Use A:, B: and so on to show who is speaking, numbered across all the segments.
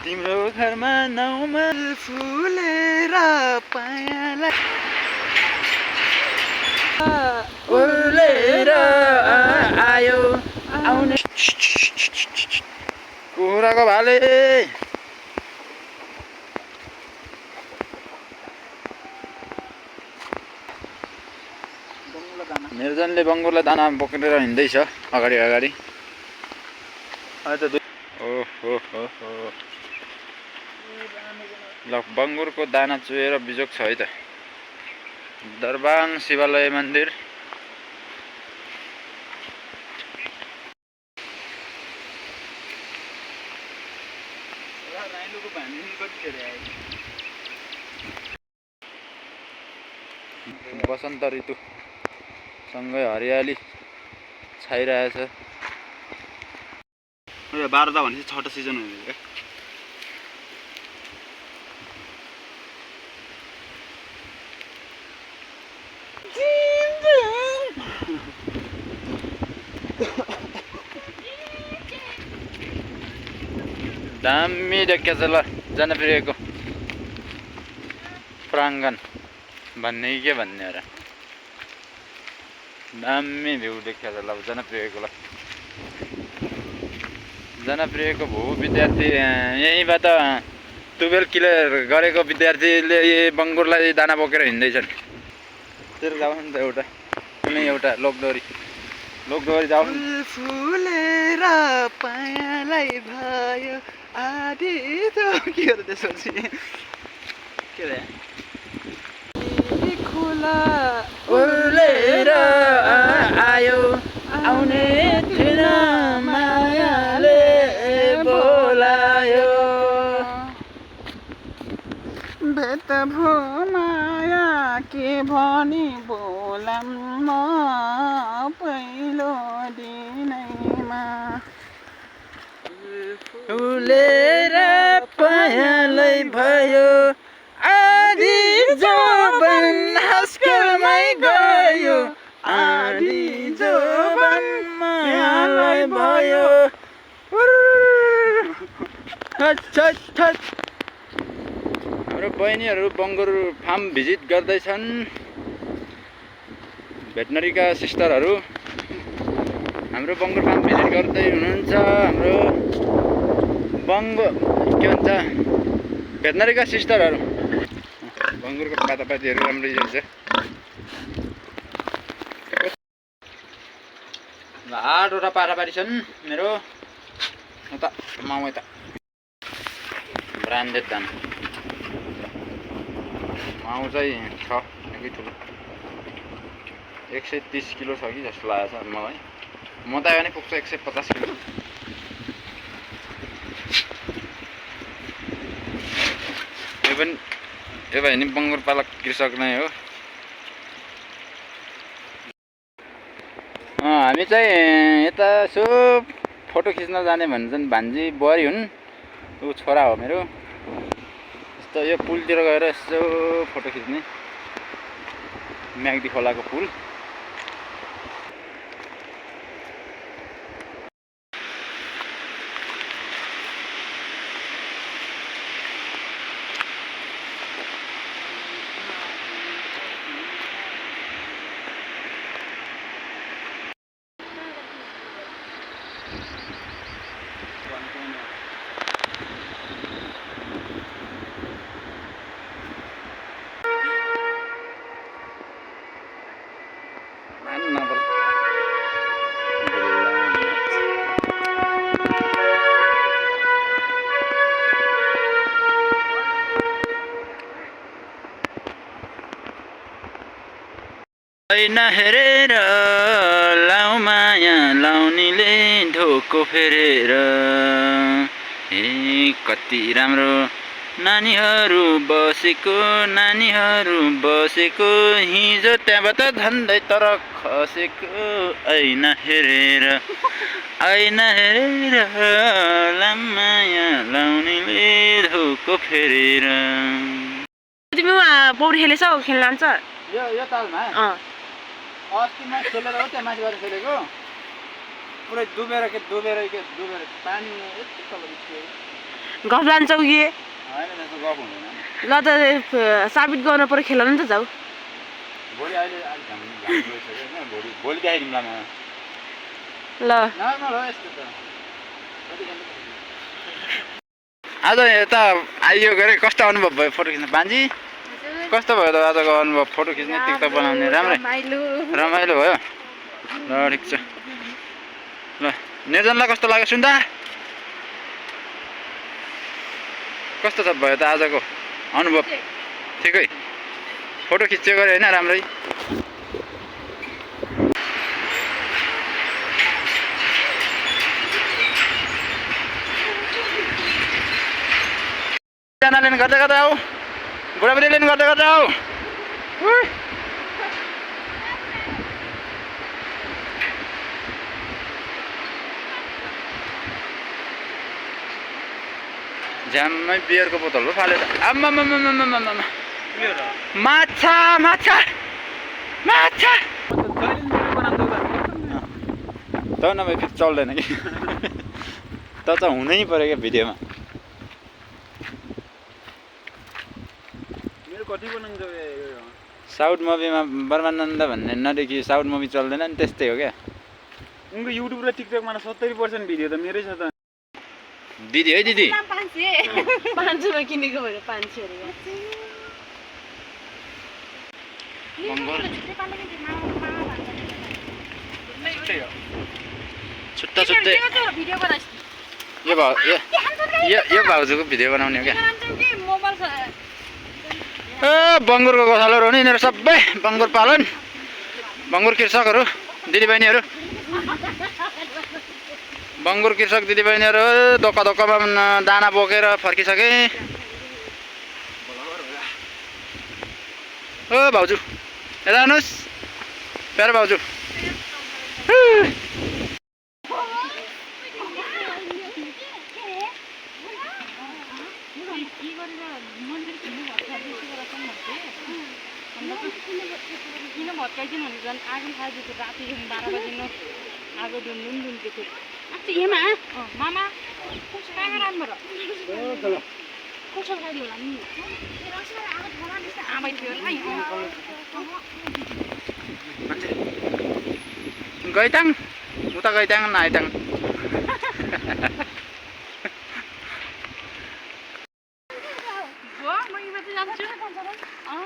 A: तिम्रो घरमा नाउमा फुलेर पायालाई उर्लेर आयो आउने कुखुराको भाले निर्जनले बङ्गुरलाई दाना बोकेर हिँड्दैछ अगाडि अगाडि। ओहो ल बङ्गुरको दाना चुहेर बिजोग छ है त। दरबाङ शिवालय मन्दिर बसन्त ऋतु सँगै हरियाली छाइरहेछ।
B: 12 भनेपछि छठो सिजन हुँदैन क्या।
A: दामी देखिएछ ल जनप्रियको प्राङ्गण भन्ने के भन्ने र दामी भ्यू देखिएछ ल जनप्रियको। ल जनप्रियको भू विद्यार्थी यहीँबाट 12 क्लियर गरेको विद्यार्थीले बङ्गुरलाई दाना बोकेर हिँड्दैछन्। तेरो जाऊ नि त एउटा कुनै एउटा लोकदोरी जाऊ फुलेर पायालाई भयो आदि त के हो त्यसपछि के रे खोला उर्लेर आयो आउने थिएन मायाले बोलायो भेट भो माया के भनी बोलाम म पहिलो दिनैमा फुलेर पायालै भयो आदि जोबन हास्कलमै गयो आदि जोबन मायालै भयो। हाम्रो बहिनीहरू बङ्गुर फार्म भिजिट गर्दैछन्। भेटनरीका सिस्टरहरू हाम्रो बङ्गुर फार्म भिजिट गर्दै हुनुहुन्छ। हाम्रो के भन्छ भेटनरीका सिस्टरहरू बङ्गुरको पातापातीहरू राम्रै हुन्छ। 8वटा पातापाती छन् मेरो यता माउ यता ब्रान्डेड दाना माउ चाहिँ छ निकै ठुलो 130 किलो छ कि जस्तो लागेको छ मलाई। मोटायो भने पुग्छ 150 किलो। यो भाइ नि बङ्गुर पालक कृषक नै हो। हामी चाहिँ यता यसो फोटो खिच्न जाने भन्छन्। भान्जी बुहारी हुन् ऊ छोरा हो मेरो। यस्तो यो पुलतिर गएर यसो फोटो खिच्ने म्याग्दी खोलाको पुल। ऐना हेरेर लाउ माया लाउनीले ढोको फेरेर हे कति राम्रो नानीहरू बसेको हिजो त्यहाँबाट झन्डै तर खसेको ऐना हेरेर लाउ माया लाउनीले ढोको फेरेर।
C: तिमी पौडी खेलेछौ खेल्न जान्छ
A: यो तालमा अस्ति म खेलेर हो त्यहाँ माथि गएर खेलेको पुरै डुबेर पानी यति तल निस्क्यो।
C: गफ लान्छौ कि
A: होइन त्यस्तो गफ हुँदैन
C: ल त साबित गर्न पर्यो खेल नि त जाऊ
A: भोलि अहिले अलिक घाम गइसक्यो होइन भोलि देखाइदिउँला म
C: ल
A: नर्मल हो यस्तो त आज यता आइयो गरे कस्तो अनुभव भयो फोटो खिच्न बान्जी कस्तो भयो त आजको अनुभव फोटो खिच्ने टिकटक बनाउने राम्रै रमाइलो भयो ल ठिक छ ल निर्जनलाई कस्तो लाग्यो सुन्दा कस्तो छ भयो त आजको अनुभव ठिकै फोटो खिच्यो गरे होइन राम्रै जना लेन गर्दै गर्दै आऊ बुढाबुढी लेन गर्दै गर्दै आऊ झ्याम्मै बियरको बोतल हो फाले आम्मा माछा माछा माछा त नभए फेरि चल्दैन कि त चाहिँ हुनै पऱ्यो क्या भिडियोमा साउथ मुभीमा ब्रह्मानन्द भन्ने नदेखि साउथ मुभी चल्दैन नि त्यस्तै हो क्या
B: उनको युट्युब र टिकटकमा 70% भिडियो त मेरै छ त
A: दिदी है दिदी
C: 500 मा किनेको भएर 500 अरे
A: छुट्टा छुट्टै यो भाउजूको भिडियो बनाउने हो क्या बङ्गुरको गोठालोहरू हो नि यिनीहरू सबै बङ्गुर पालन बङ्गुर कृषकहरू दिदीबहिनीहरू बङ्गुर कृषक दिदीबहिनीहरू दोका दोकामा दाना बोकेर फर्किसके ओ भाउजू यता आउनुहोस् प्यारो भाउजू
D: किन भत्काइदिनु भने झन् आगो खाइदिएको राति 12 बजी आगो दुन्के थियो एमा मामा कहाँ राम्रो र कसो खाइदियो होला नि आमै थियो
A: गैताङ उता गैताङ नाइताङ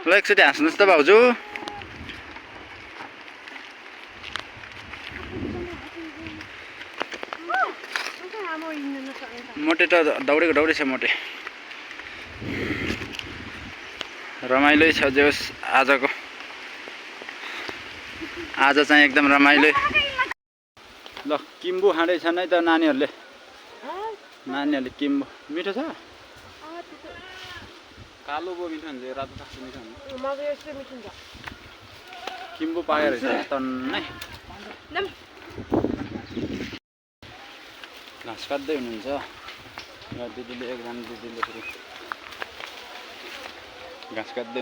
A: ल एकचोटि हाँस्नुहोस् त भाउजू मोटे त दौडेको दौडै छ मोटे रमाइलो छ जे होस् आजको आज चाहिँ एकदम रमाइलो ल किम्बु खाँदैछन् है त नानीहरूले किम्बु मिठो छ कालो बो मिठो हुन्छ रातो खास मिठो हुन्छ किम्बु पाए रहेछ तन्नै घाँस काट्दै हुनुहुन्छ र दिदीले एकजना दिदीले फेरि घाँस काट्दै